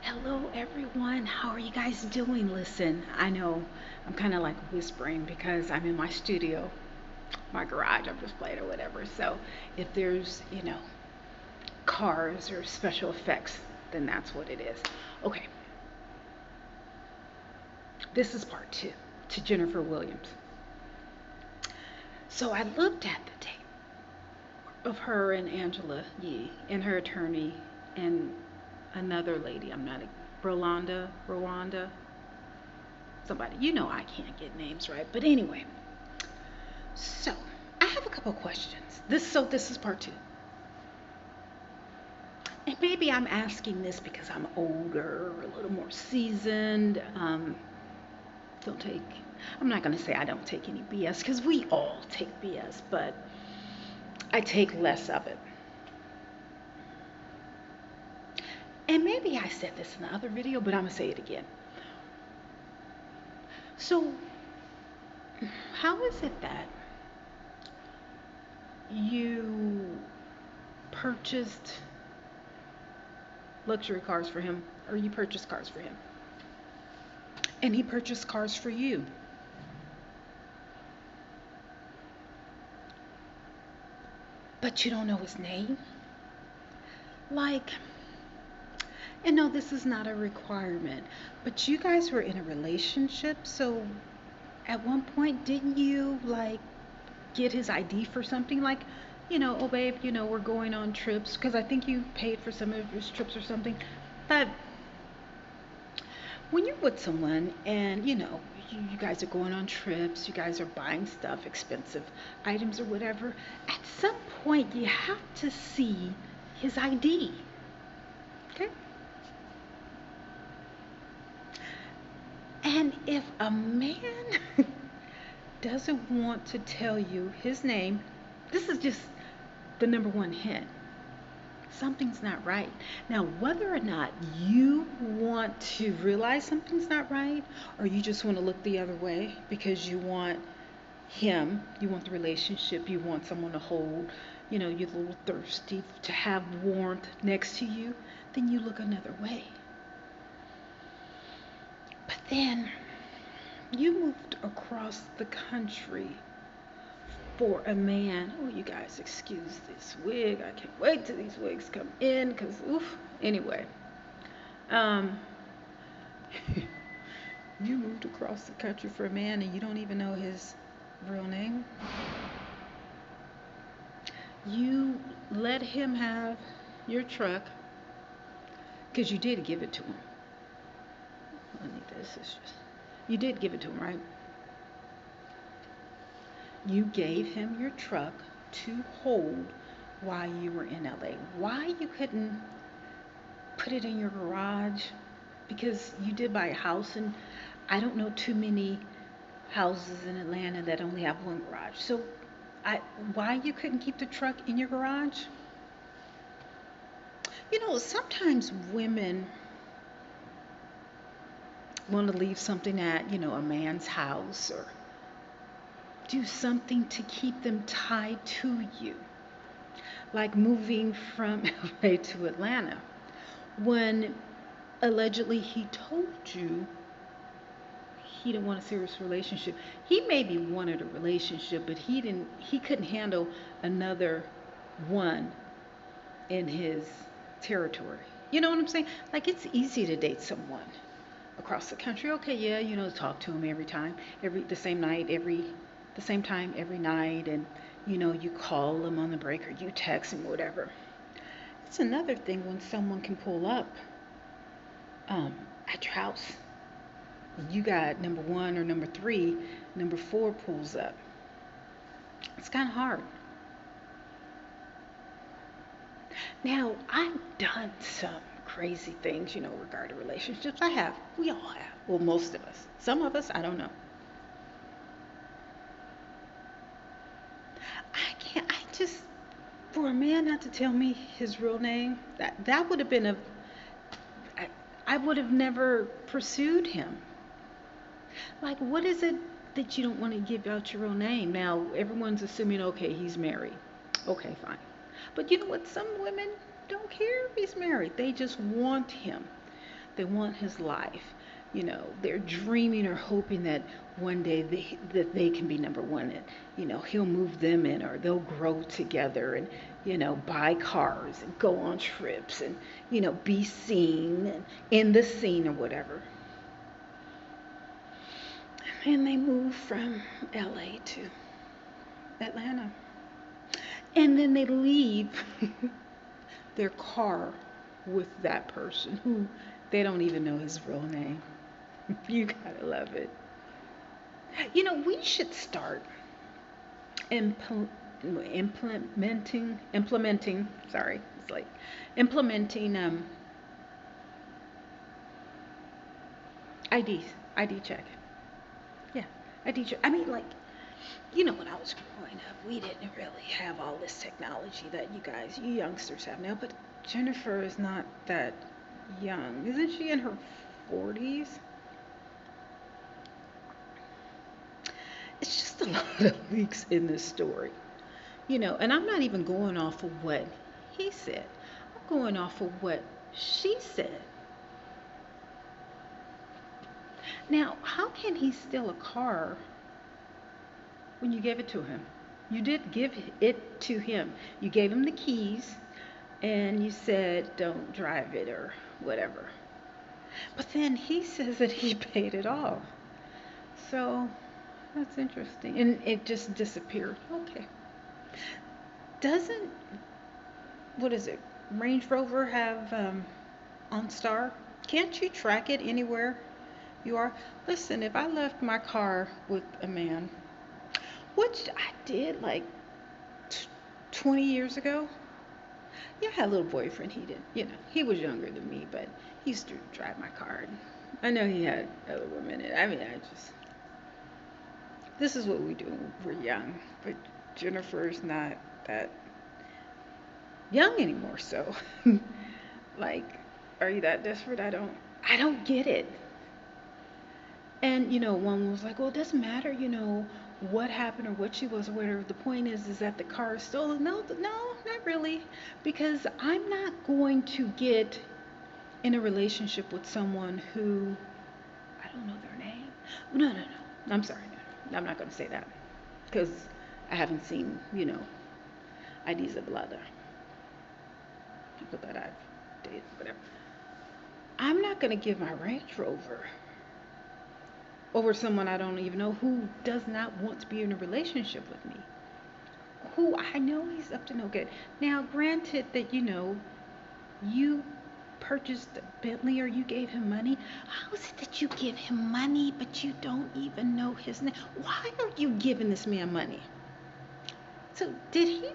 Hello, everyone. How are you guys doing? Listen, I know I'm kind of like whispering because I'm in my studio, my garage. I'm just playing or whatever. So if there's, cars or special effects, then that's what it is. Okay, this is part two to Jennifer Williams. So I looked at the tape of her and Angela Yee and her attorney and another lady. I'm not a Rwanda, somebody. I can't get names right. But anyway, so I have a couple questions. This is part two. And maybe I'm asking this because I'm older, a little more seasoned. Don't take, I'm not going to say I don't take any BS because we all take BS, but I take less of it. And maybe I said this in the other video, but I'm going to say it again. So, how is it that you purchased luxury cars for him, or you purchased cars for him, and he purchased cars for you? But you don't know his name? Like, and no, this is not a requirement, but you guys were in a relationship, so at one point, didn't you like get his ID for something? Like, oh babe, we're going on trips because I think you paid for some of his trips or something. But when you're with someone and you guys are going on trips, you guys are buying stuff, expensive items or whatever, at some point you have to see his ID. Okay? And if a man doesn't want to tell you his name, this is just the number one hint. Something's not right. Now, whether or not you want to realize something's not right, or you just want to look the other way because you want him, you want the relationship, you want someone to hold, you're a little thirsty to have warmth next to you, then you look another way. But then you moved across the country for a man. Oh, you guys, excuse this wig. I can't wait till these wigs come in because, oof. Anyway, um, you moved across the country for a man and you don't even know his real name. You let him have your truck because you did give it to him. I think this is just, you did give it to him, right? You gave him your truck to hold while you were in LA. Why you couldn't put it in your garage? Because you did buy a house, and I don't know too many houses in Atlanta that only have one garage. So, why you couldn't keep the truck in your garage? Sometimes women want to leave something at, a man's house or do something to keep them tied to you, like moving from LA to Atlanta when allegedly he told you he didn't want a serious relationship. He maybe wanted a relationship, but he couldn't handle another one in his territory. You know what I'm saying? Like, it's easy to date someone across the country. Okay, yeah, talk to him every time, the same night, the same time every night, and you call them on the break or you text them, whatever. It's another thing when someone can pull up um, at your house. You got number one or number three, number four pulls up. It's kind of hard. Now, I've done some crazy things, regarding relationships. I have. We all have. Well, most of us. Some of us, I don't know. I just, for a man not to tell me his real name, that would have been I would have never pursued him. Like, what is it that you don't want to give out your real name? Now, everyone's assuming, okay, he's married. Okay, fine. But you know what? Some women don't care if he's married. They just want him. They want his life. They're dreaming or hoping that one day that they can be number one, and he'll move them in, or they'll grow together, and buy cars and go on trips, and be seen and in the scene or whatever. And they move from LA to Atlanta. And then they leave their car with that person who they don't even know his real name. You gotta love it. We should start implementing, sorry, it's like implementing IDs, ID check. Yeah, ID check. I mean, like, when I was growing up, we didn't really have all this technology that you youngsters have now. But Jennifer is not that young. Isn't she in her 40s? It's just a lot of leaks in this story. And I'm not even going off of what he said. I'm going off of what she said. Now, how can he steal a car when you gave it to him? You did give it to him. You gave him the keys and you said, don't drive it or whatever. But then he says that he paid it off. So that's interesting. And it just disappeared. Okay. Doesn't, what is it, Range Rover have OnStar? Can't you track it anywhere you are? Listen, if I left my car with a man, which I did like 20 years ago. Yeah, I had a little boyfriend. He didn't, he was younger than me, but he used to drive my car. And I know he had other women in it. I mean, this is what we do when we're young. But Jennifer's not that young anymore. So, like, are you that desperate? I don't get it. And one was like, well, it doesn't matter, what happened or what she was or whatever. The point is that the car is stolen. No, no, not really, because I'm not going to get in a relationship with someone who I don't know their name. No, no, no. I'm sorry. No, I'm not going to say that because I haven't seen, IDs of Blada. People that I've dated, whatever. I'm not going to give my Range Rover over someone I don't even know who does not want to be in a relationship with me. Who I know he's up to no good. Now, granted that, you purchased a Bentley or you gave him money. How is it that you give him money but you don't even know his name? Why are you giving this man money? So, did he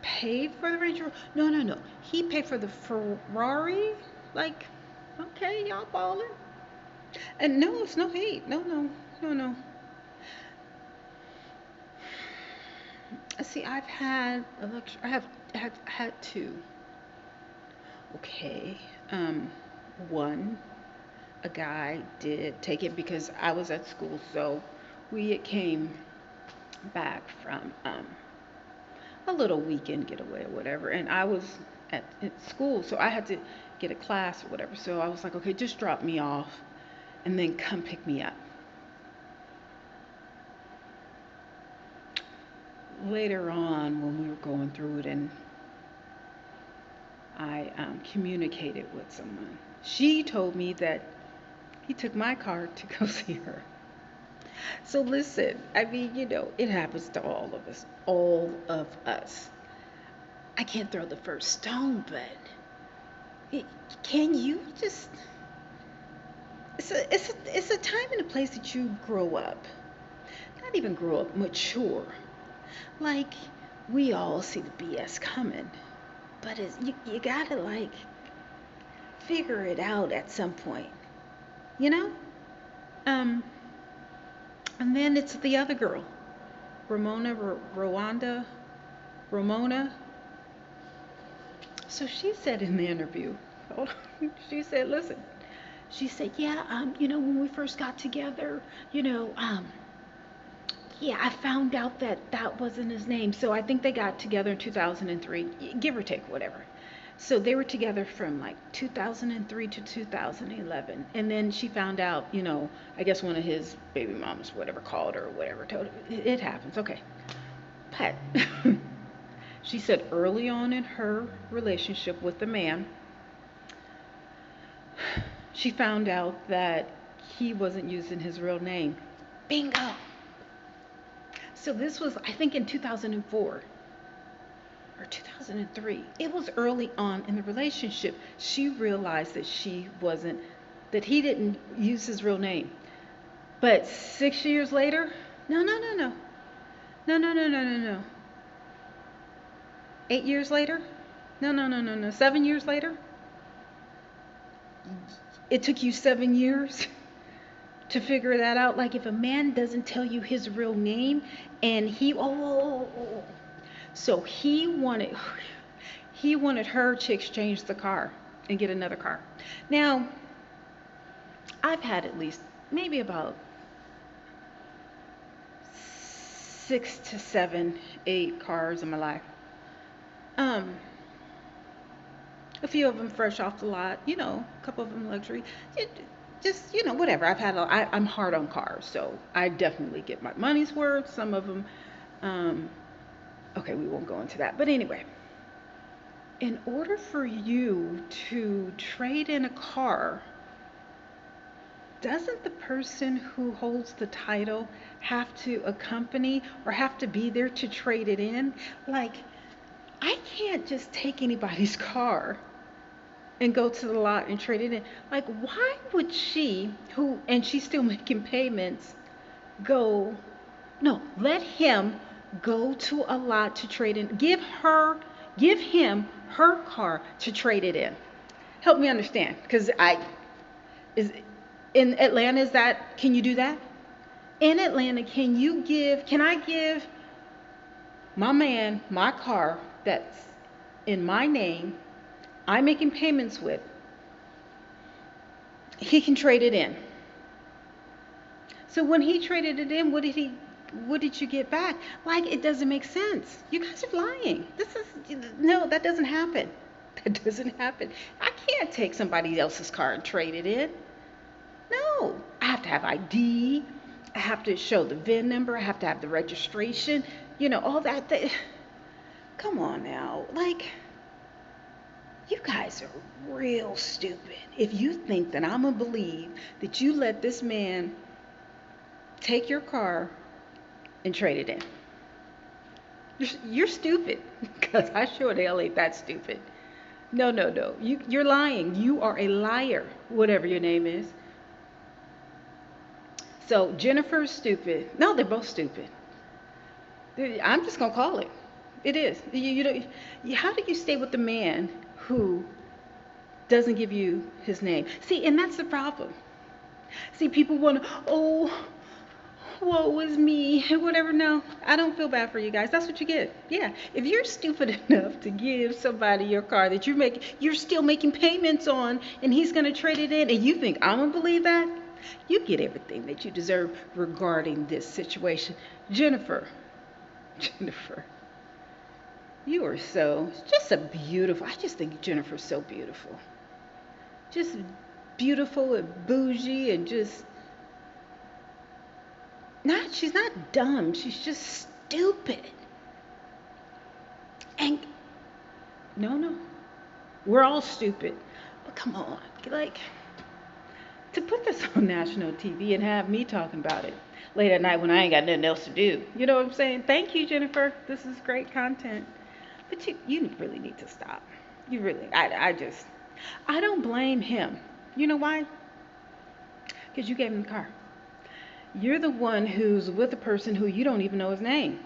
pay for the Range Rover? No, no, no. He paid for the Ferrari? Like, okay, y'all balling. And no, it's no hate. No, no, no, no. See, I've had a lecture. I have had two. Okay. One, a guy did take it because I was at school, so we came back from a little weekend getaway or whatever, and I was at school, so I had to get a class or whatever. So I was like, okay, just drop me off and then come pick me up. Later on, when we were going through it and I communicated with someone, she told me that he took my car to go see her. So listen, I mean, it happens to all of us, all of us. I can't throw the first stone, but can you just, it's a time and a place that you grow up. Not even grow up, mature. Like, we all see the BS coming, but you gotta, like, figure it out at some point, you know? And then it's the other girl, Ramona. So she said in the interview, hold on, she said, listen, she said, yeah, when we first got together, yeah, I found out that wasn't his name. So I think they got together in 2003, give or take, whatever. So they were together from like 2003 to 2011. And then she found out, I guess one of his baby mamas, whatever, called her or whatever, told her, it happens, okay. But she said early on in her relationship with the man, she found out that he wasn't using his real name. Bingo! So this was, I think, in 2004 or 2003. It was early on in the relationship. She realized that he didn't use his real name. But 6 years later, no, no, no, no. No, no, no, no, no, no. 8 years later? No, no, no, no, no. 7 years later? It took you 7 years to figure that out. Like if a man doesn't tell you his real name and so he wanted her to exchange the car and get another car. Now, I've had at least maybe about 6 to 7, 8 cars in my life. A few of them fresh off the lot, a couple of them luxury. Just, whatever. I'm hard on cars, so I definitely get my money's worth. Some of them, okay, we won't go into that. But anyway, in order for you to trade in a car, doesn't the person who holds the title have to accompany or have to be there to trade it in? Like, I can't just take anybody's car and go to the lot and trade it in. Like, why would she, and she's still making payments, let him go to a lot to trade in. Give him her car to trade it in. Help me understand, because in Atlanta, can you do that? In Atlanta, can I give my man my car that's in my name, I'm making payments with, he can trade it in. So when he traded it in, what did you get back? Like, it doesn't make sense. You guys are lying. No, that doesn't happen. That doesn't happen. I can't take somebody else's car and trade it in. No, I have to have ID. I have to show the VIN number. I have to have the registration. All that. Come on now. Like, you guys are real stupid if you think that I'm going to believe that you let this man take your car and trade it in. You're stupid, because I sure the hell ain't that stupid. No, no, no. You're lying. You are a liar, whatever your name is. So Jennifer's stupid. No, they're both stupid. I'm just going to call it. It is. How do you stay with the man who doesn't give you his name? See, and that's the problem. See, people want to, woe is me, whatever. No, I don't feel bad for you guys. That's what you get. Yeah, if you're stupid enough to give somebody your car that you're still making payments on, and he's going to trade it in, and you think I'm going to believe that, you get everything that you deserve regarding this situation. Jennifer, you are just I just think Jennifer's so beautiful. Just beautiful and bougie and just, she's not dumb. She's just stupid. And, no. We're all stupid. But come on. Like, to put this on national TV and have me talking about it late at night when I ain't got nothing else to do. You know what I'm saying? Thank you, Jennifer. This is great content. But you really need to stop. You really, I don't blame him. You know why? Because you gave him the car. You're the one who's with a person who you don't even know his name.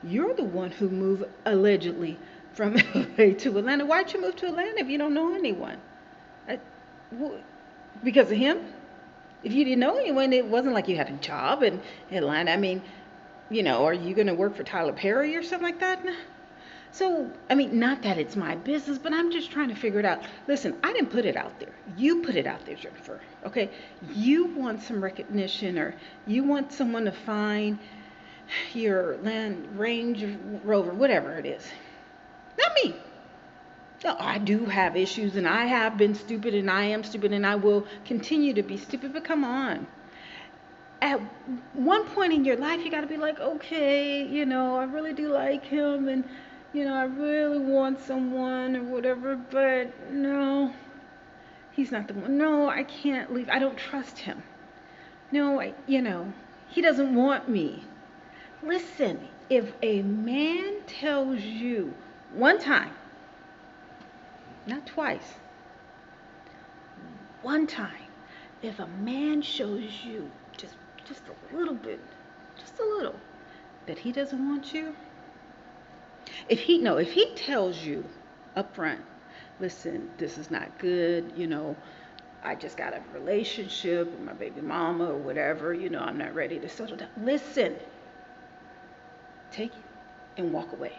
You're the one who moved allegedly from LA to Atlanta. Why'd you move to Atlanta if you don't know anyone? Because of him? If you didn't know anyone, it wasn't like you had a job in Atlanta. I mean, are you going to work for Tyler Perry or something like that? So, not that it's my business, but I'm just trying to figure it out. Listen, I didn't put it out there. You put it out there, Jennifer. Okay? You want some recognition, or you want someone to find your Range Rover, whatever it is. Not me. No, I do have issues, and I have been stupid, and I am stupid, and I will continue to be stupid. But come on. At one point in your life, you got to be like, okay, I really do like him, and, I really want someone or whatever, but no, he's not the one. No, I can't leave. I don't trust him. No, he doesn't want me. Listen, if a man tells you one time, not twice, one time, if a man shows you just a little bit, just a little, that he doesn't want you, if he tells you up front, listen, this is not good, I just got a relationship with my baby mama or whatever, I'm not ready to settle down. Listen, take it and walk away.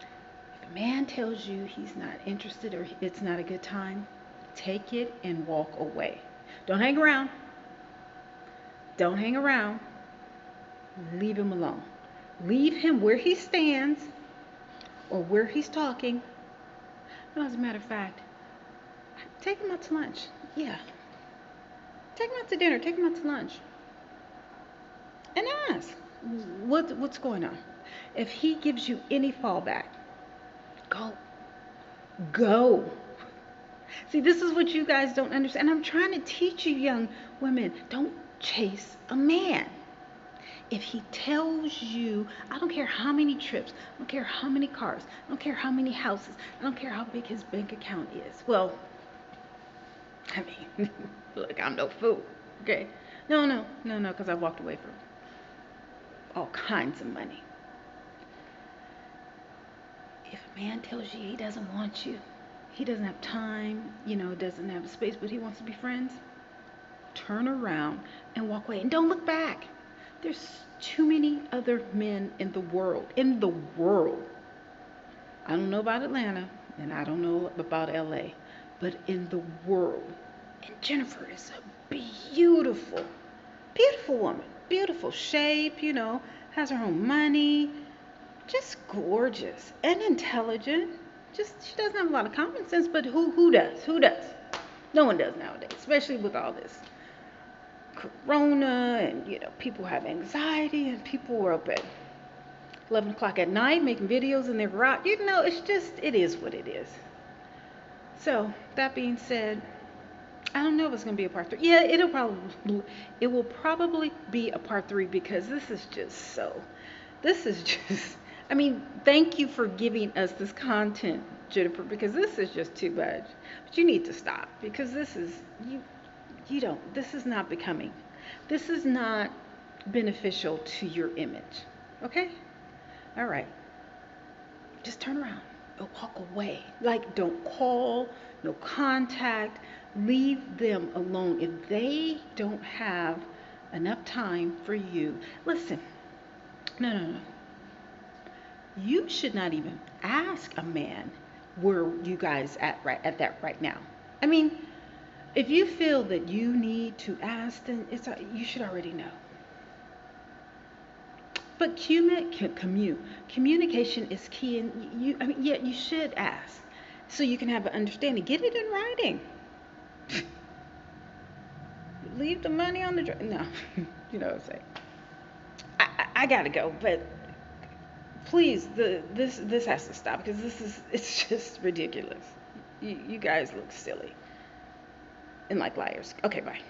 If a man tells you he's not interested or it's not a good time, take it and walk away. Don't hang around. Don't hang around. Leave him alone. Leave him where he stands or where he's talking. No, as a matter of fact, take him out to lunch. Yeah. Take him out to dinner. Take him out to lunch. And ask, what's going on? If he gives you any fallback, go. Go. See, this is what you guys don't understand. I'm trying to teach you young women, don't chase a man. If he tells you, I don't care how many trips, I don't care how many cars, I don't care how many houses, I don't care how big his bank account is. Well, I mean, look, I'm no fool, okay? No, because I walked away from all kinds of money. If a man tells you he doesn't want you, he doesn't have time, doesn't have space, but he wants to be friends, turn around and walk away. And don't look back. There's too many other men in the world. In the world. I don't know about Atlanta, and I don't know about LA, but in the world. And Jennifer is a beautiful, beautiful woman. Beautiful shape, has her own money. Just gorgeous and intelligent. She doesn't have a lot of common sense, but who does? Who does? No one does nowadays, especially with all this corona and people have anxiety and people are up at 11 o'clock at night making videos in their garage. It is what it is. So that being said, I don't know if it's going to be a part 3. Yeah, it will probably be a part 3 because this is just I mean, thank you for giving us this content, Jennifer, because this is just too much. But you need to stop because this is this is not becoming. This is not beneficial to your image. Okay? All right. Just turn around and walk away. Like, don't call, no contact. Leave them alone. If they don't have enough time for you, listen. No. You should not even ask a man where you guys at that right now. I mean, if you feel that you need to ask, then you should already know. But communication is key, and you should ask so you can have an understanding. Get it in writing. Leave the money on the no, you know what I'm saying. I gotta go, but please, this has to stop because it's just ridiculous. You guys look silly and like liars. Okay, bye.